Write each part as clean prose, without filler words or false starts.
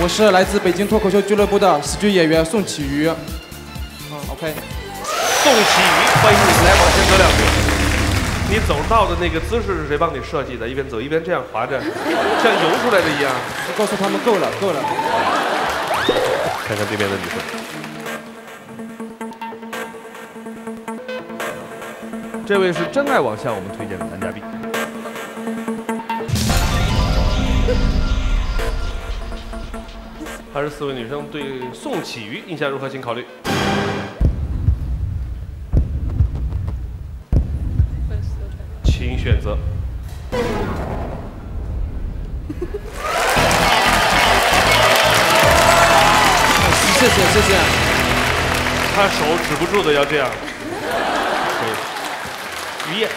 我是来自北京脱口秀俱乐部的喜剧演员宋启瑜。OK。宋启瑜，欢迎你来往前走2步。你走道的那个姿势是谁帮你设计的？一边走一边这样滑着，像游出来的一样。告诉他们够了，够了。看看对面的女生。这位是真爱网向我们推荐的男嘉宾。24位女生对宋启瑜印象如何？请考虑。请选择。谢谢。他手止不住的要这样。于燕，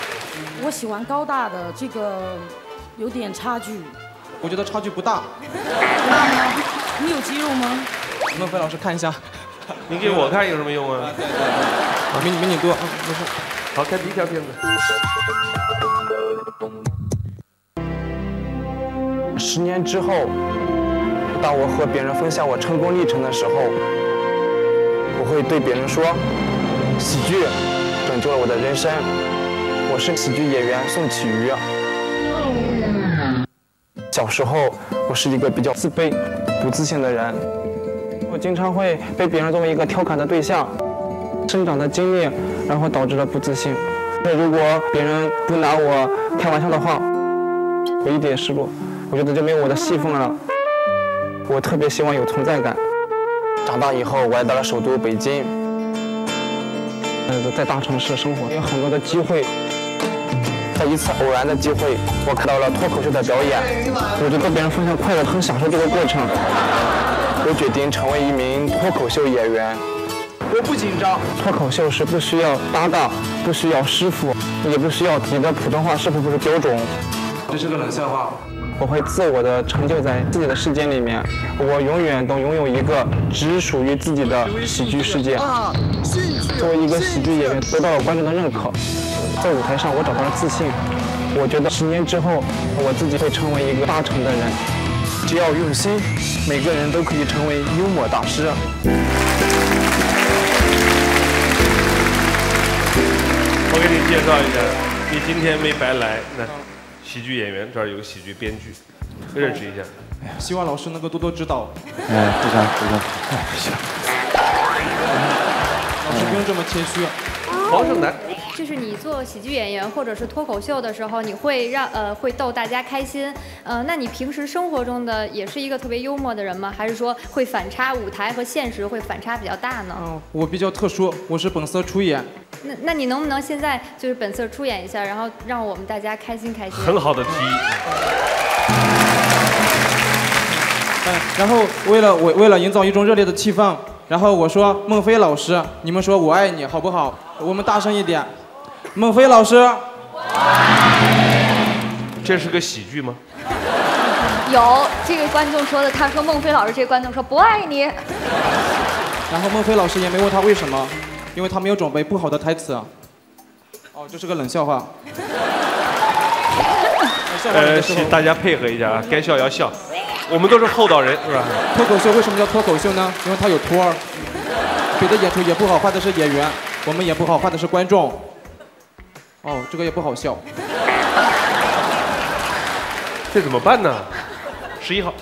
我喜欢高大的，这个有点差距。我觉得差距不大。不大吗？你有肌肉吗？孟非老师看一下。你给我看有什么用啊？对，比你多，没事。好，看第一条片子。10年之后，当我和别人分享我成功历程的时候，我会对别人说，喜剧拯救了我的人生。我是喜剧演员宋启瑜。小时候，我是一个比较自卑、不自信的人，我经常会被别人作为一个调侃的对象。生长的经历，然后导致了不自信。如果别人不拿我开玩笑的话，我一点失落，我觉得就没有我的戏份了。我特别希望有存在感。长大以后，我来到了首都北京，在大城市生活，有很多的机会。在一次偶然的机会，我看到了脱口秀的表演，我就跟别人分享快乐，很享受这个过程。我决定成为一名脱口秀演员。我不紧张，脱口秀是不需要搭档，不需要师傅，也不需要你的普通话是不是标准。这是个冷笑话。我会自我的成就在自己的世界里面，我永远都拥有一个只属于自己的喜剧世界。作为一个喜剧演员，得到了观众的认可，在舞台上我找到了自信。我觉得10年之后，我自己会成为一个大成的人。只要用心，每个人都可以成为幽默大师。我给你介绍一下，你今天没白来。那喜剧演员这儿有个喜剧编剧，认识一下。希望老师能够多多指导。不行。老师不用这么谦虚。黄胜男，就是你做喜剧演员或者是脱口秀的时候，你会会逗大家开心。那你平时生活中的也是一个特别幽默的人吗？还是说会反差舞台和现实会反差比较大呢？我比较特殊，我是本色出演。那你能不能现在就是本色出演一下，然后让我们大家开心开心？很好的提议。然后为了营造一种热烈的气氛，然后我说孟非老师，你们说我爱你好不好？我们大声一点，孟非老师。这是个喜剧吗？有这个观众说的，他说孟非老师，这个观众说不爱你。然后孟非老师也没问他为什么，因为他没有准备不好的台词。这是个冷笑话。请大家配合一下啊，该笑要笑。我们都是厚道人，是吧？脱口秀为什么叫脱口秀呢？因为它有托儿。别的演出也不好，画的是演员；我们也不好，画的是观众。这个也不好笑。这怎么办呢？11号。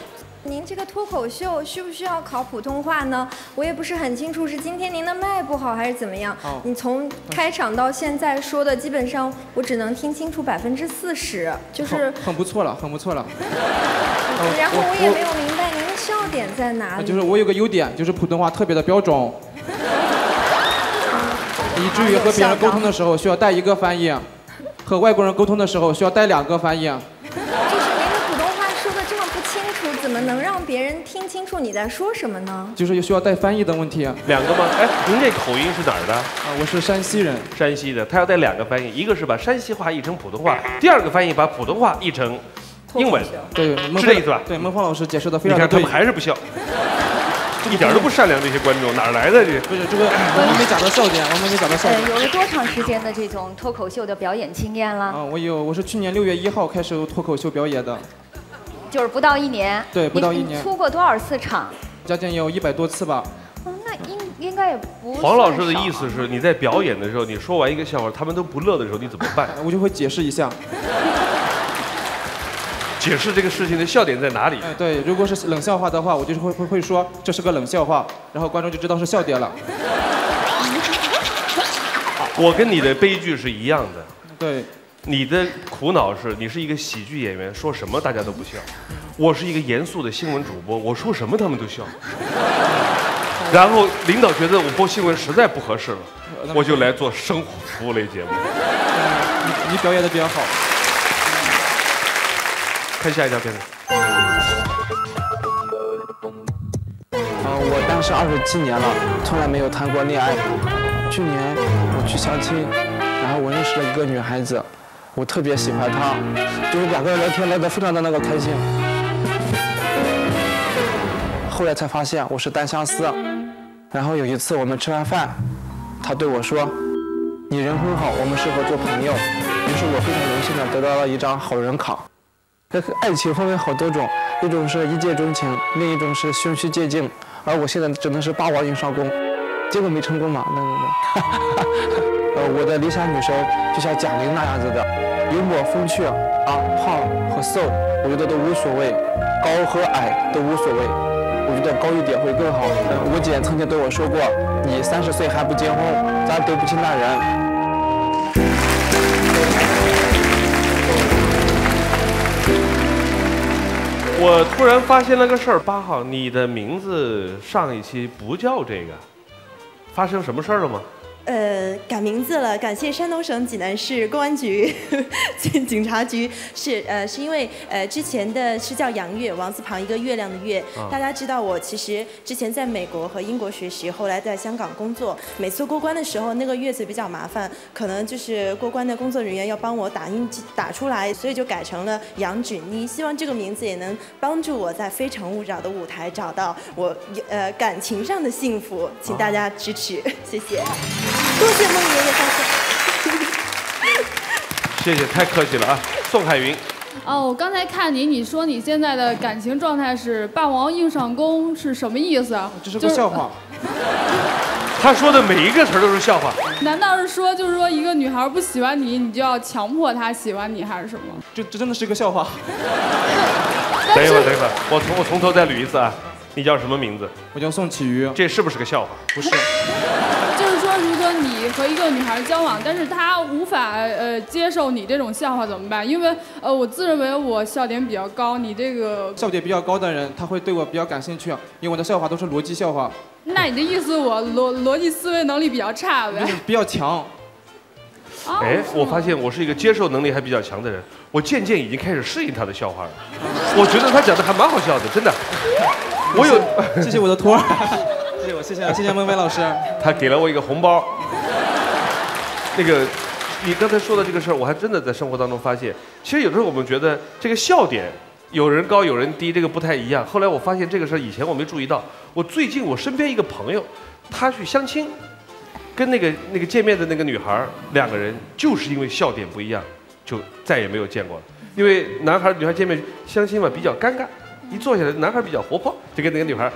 您这个脱口秀需不需要考普通话呢？我也不是很清楚，是今天您的麦不好还是怎么样？你从开场到现在说的，基本上我只能听清楚40%，就是很不错了，很不错了。然后我也没有明白您的笑点在哪里。就是我有个优点，就是普通话特别的标准，以至于和别人沟通的时候需要带一个翻译，和外国人沟通的时候需要带2个翻译。怎么能让别人听清楚你在说什么呢？就是需要带翻译的问题。2个吗？哎，您这口音是哪儿的？我是山西人。山西的，他要带2个翻译，一个是把山西话译成普通话，第2个翻译把普通话译成英文。对，是这意思吧？对，孟非老师解释的非常对。你看他们还是不笑，一点都不善良，这些观众哪来的这？不是这个，我们没讲到笑点，我们没讲到笑点。有了多长时间的这种脱口秀的表演经验了？我是去年6月1号开始脱口秀表演的。就是不到1年。对，不到1年。你出过多少次场？将近有100多次吧。那应该也不。黄老师的意思是，你在表演的时候，你说完一个笑话，他们都不乐的时候，你怎么办？我就会解释一下。解释这个事情的笑点在哪里？对，如果是冷笑话的话，我就会说这是个冷笑话，然后观众就知道是笑点了。我跟你的悲剧是一样的。对。你的苦恼是你是一个喜剧演员，说什么大家都不笑；我是一个严肃的新闻主播，我说什么他们都笑。然后领导觉得我播新闻实在不合适了，我就来做生活服务类节目。你表演的比较好。看下一条片子。我当时27年了，从来没有谈过恋爱。去年我去相亲，然后我认识了一个女孩子。我特别喜欢她，就是2个人聊天聊得非常的开心。后来才发现我是单相思。然后有一次我们吃完饭，她对我说：“你人很好，我们适合做朋友。”于是我非常荣幸的得到了一张好人卡。爱情分为好多种，一种是一见钟情，另一种是循序渐进。而我现在只能是霸王硬上弓，结果没成功嘛。我的理想女神就像贾玲那样子的，幽默风趣啊，胖和瘦我觉得都无所谓，高和矮都无所谓，我觉得高一点会更好。我姐曾经对我说过，你30岁还不结婚，咱对不起那人。我突然发现了个事儿，8号，你的名字上一期不叫这个，发生什么事儿了吗？改名字了，感谢山东省济南市公安局警察局，是因为之前的是叫杨月，王字旁一个月亮的月。大家知道我其实之前在美国和英国学习，后来在香港工作，每次过关的时候那个月字比较麻烦，可能就是过关的工作人员要帮我打印打出来，所以就改成了杨芷妮。希望这个名字也能帮助我在《非诚勿扰》的舞台找到我感情上的幸福，请大家支持，谢谢。多谢孟爷爷发现。谢谢，太客气了啊，宋海云。我刚才看你说你现在的感情状态是霸王硬上弓，是什么意思啊？这是个笑话。他说的每一个词都是笑话。难道是说，就是说一个女孩不喜欢你，你就要强迫她喜欢你，还是什么？这真的是个笑话。等一会儿，我从头再捋一次啊。你叫什么名字？我叫宋启瑜。这是不是个笑话？不是。就是说，如果你和一个女孩交往，但是她无法接受你这种笑话怎么办？因为我自认为我笑点比较高，你这个笑点比较高的人，他会对我比较感兴趣，因为我的笑话都是逻辑笑话。那你的意思我逻辑思维能力比较差呗？比较强。哎，我发现我是一个接受能力还比较强的人，我渐渐已经开始适应他的笑话了。我觉得他讲的还蛮好笑的，真的。我有，谢谢我的托儿，谢谢孟非老师。他给了我一个红包。那个，你刚才说的这个事儿，我还真的在生活当中发现，其实有时候我们觉得这个笑点有人高有人低，这个不太一样。后来我发现这个事儿以前我没注意到。我最近我身边一个朋友，他去相亲，跟那个见面的那个女孩，2个人就是因为笑点不一样，就再也没有见过了。因为男孩女孩见面相亲嘛比较尴尬。一坐下来，男孩比较活泼，就跟那个女孩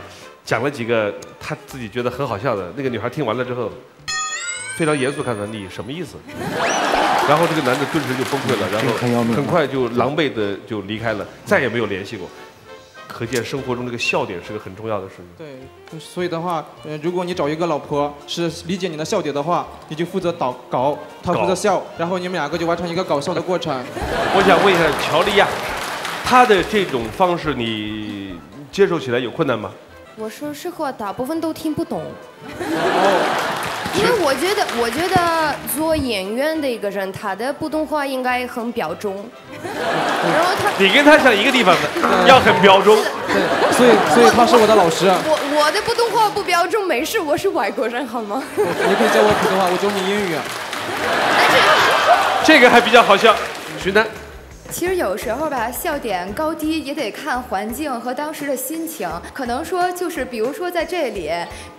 讲了几个他自己觉得很好笑的。那个女孩听完了之后，非常严肃看他，你什么意思？然后这个男的顿时就崩溃了，然后很快就狼狈的就离开了，再也没有联系过。可见生活中这个笑点是个很重要的事情。对，所以的话，如果你找一个老婆是理解你的笑点的话，你就负责搞，她负责笑，然后你们2个就完成一个搞笑的过程。我想问一下乔丽亚。他的这种方式你接受起来有困难吗？我说实话，大部分都听不懂。因为我觉得做演员的一个人，他的普通话应该很标准。然后你跟他像一个地方的，要很标准。对，所以他是我的老师。我的普通话不标准，没事，我是外国人，好吗？你可以教我普通话，我教你英语。这个还比较好笑，徐楠。其实有时候吧，笑点高低也得看环境和当时的心情。可能说就是，比如说在这里，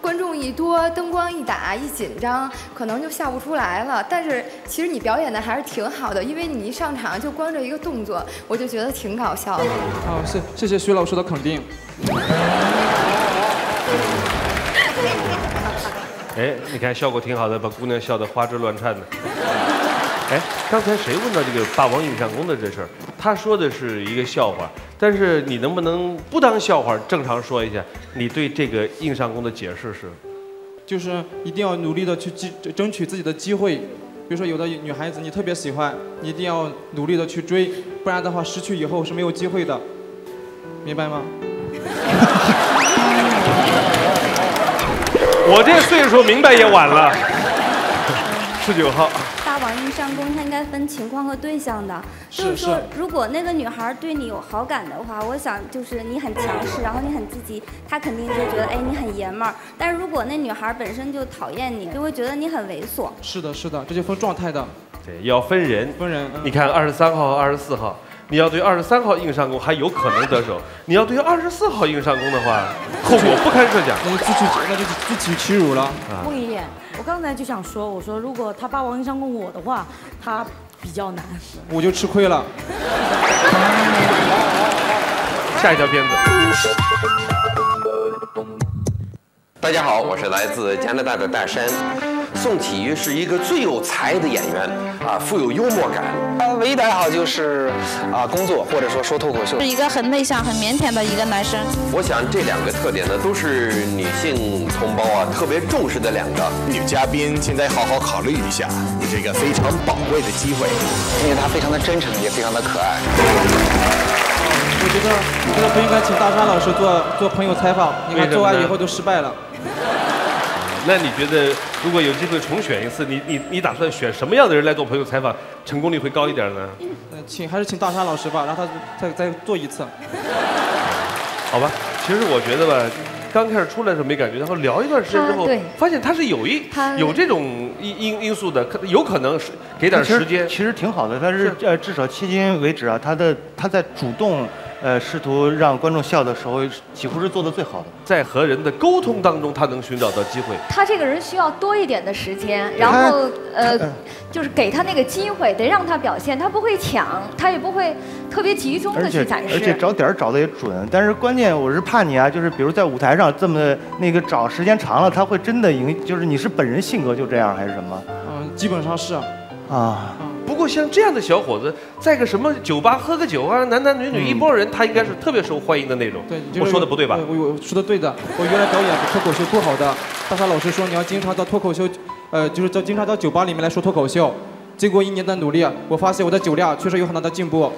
观众一多，灯光一打，一紧张，可能就笑不出来了。但是其实你表演的还是挺好的，因为你一上场就光这一个动作，我就觉得挺搞笑的。好，谢谢徐老师的肯定。哎，你看效果挺好的，把姑娘笑得花枝乱颤的。哎，刚才谁问到这个霸王硬上弓的这事儿？他说的是一个笑话，但是你能不能不当笑话，正常说一下你对这个硬上弓的解释是？就是一定要努力的去争取自己的机会。比如说有的女孩子你特别喜欢，你一定要努力的去追，不然的话失去以后是没有机会的，明白吗？我这岁数明白也晚了。19号。霸王硬上弓，它应该分情况和对象的。就是说，如果那个女孩对你有好感的话，我想就是你很强势，然后你很积极，她肯定就觉得哎你很爷们儿。但是如果那女孩本身就讨厌你，就会觉得你很猥琐。是的，是的，这就分状态的。对，要分人。分人。你看23号和24号。你要对23号硬上弓还有可能得手，你要对24号硬上弓的话，后果不堪设想。那就自取其辱了。不一样，我刚才就想说，我说如果他霸王硬上弓我的话，他比较难。我就吃亏了。下一条片子。大家好，我是来自加拿大的大山。宋启瑜是一个最有才的演员啊，富有幽默感。唯一的爱好就是工作或者说脱口秀。是一个很内向、很腼腆的一个男生。我想这2个特点呢，都是女性同胞啊特别重视的2个。女嘉宾，请再好好考虑一下，你这个非常宝贵的机会，因为她非常的真诚，也非常的可爱。我觉得不应该请大山老师做朋友采访，你看做完以后就失败了。那你觉得，如果有机会重选一次，你打算选什么样的人来做朋友采访，成功率会高一点呢？还是请大山老师吧，让他再做一次。好吧，其实我觉得吧，刚开始出来的时候没感觉，然后聊一段时间之后，发现他是有这种因素的，有可能是给点时间。其实挺好的，他是至少迄今为止啊，他在主动。试图让观众笑的时候，几乎是做的最好的。在和人的沟通当中，他能寻找到机会。他这个人需要多一点的时间，然后就是给他那个机会，得让他表现，他不会抢，他也不会特别集中的去展示。而且找点儿找的也准，但是关键我是怕你啊，就是比如在舞台上这么找时间长了，他会真的就是你是本人性格就这样还是什么？基本上是啊。不过像这样的小伙子，在个什么酒吧喝个酒啊，男男女女一帮人，他应该是特别受欢迎的那种。对，我说的不对吧？我说的对的。我原来表演脱口秀不好的，大山老师说你要经常到脱口秀，就是经常到酒吧里面来说脱口秀。经过1年的努力，我发现我的酒量确实有很大的进步。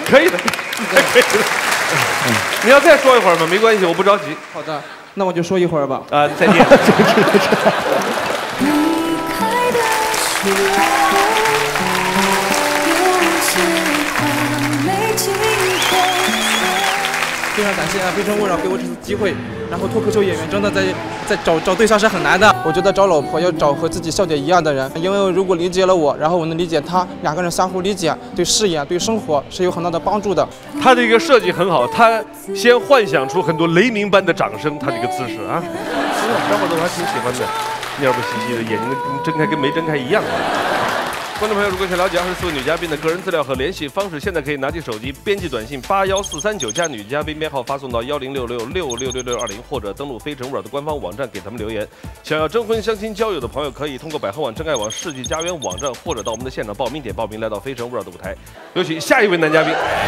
可以的，可以的。你要再说一会儿吗？没关系，我不着急。好的，那我就说一会儿吧。再见。非常感谢非诚勿扰给我这次机会。然后脱口秀演员真的在找对象是很难的。我觉得找老婆要找和自己笑点一样的人，因为如果理解了我，然后我能理解他，2个人相互理解，对事业、对生活是有很大的帮助的。他的一个设计很好，他先幻想出很多雷鸣般的掌声，他这个姿势啊，小伙子我还挺喜欢的，蔫不兮兮的，眼睛睁开跟没睁开一样。观众朋友，如果想了解24位女嘉宾的个人资料和联系方式，现在可以拿起手机编辑短信81439加女嘉宾编号发送到1066666620，或者登录非诚勿扰的官方网站给他们留言。想要征婚、相亲、交友的朋友，可以通过百合网、真爱网、世纪佳缘网站，或者到我们的现场报名点报名，来到非诚勿扰的舞台。有请下一位男嘉宾。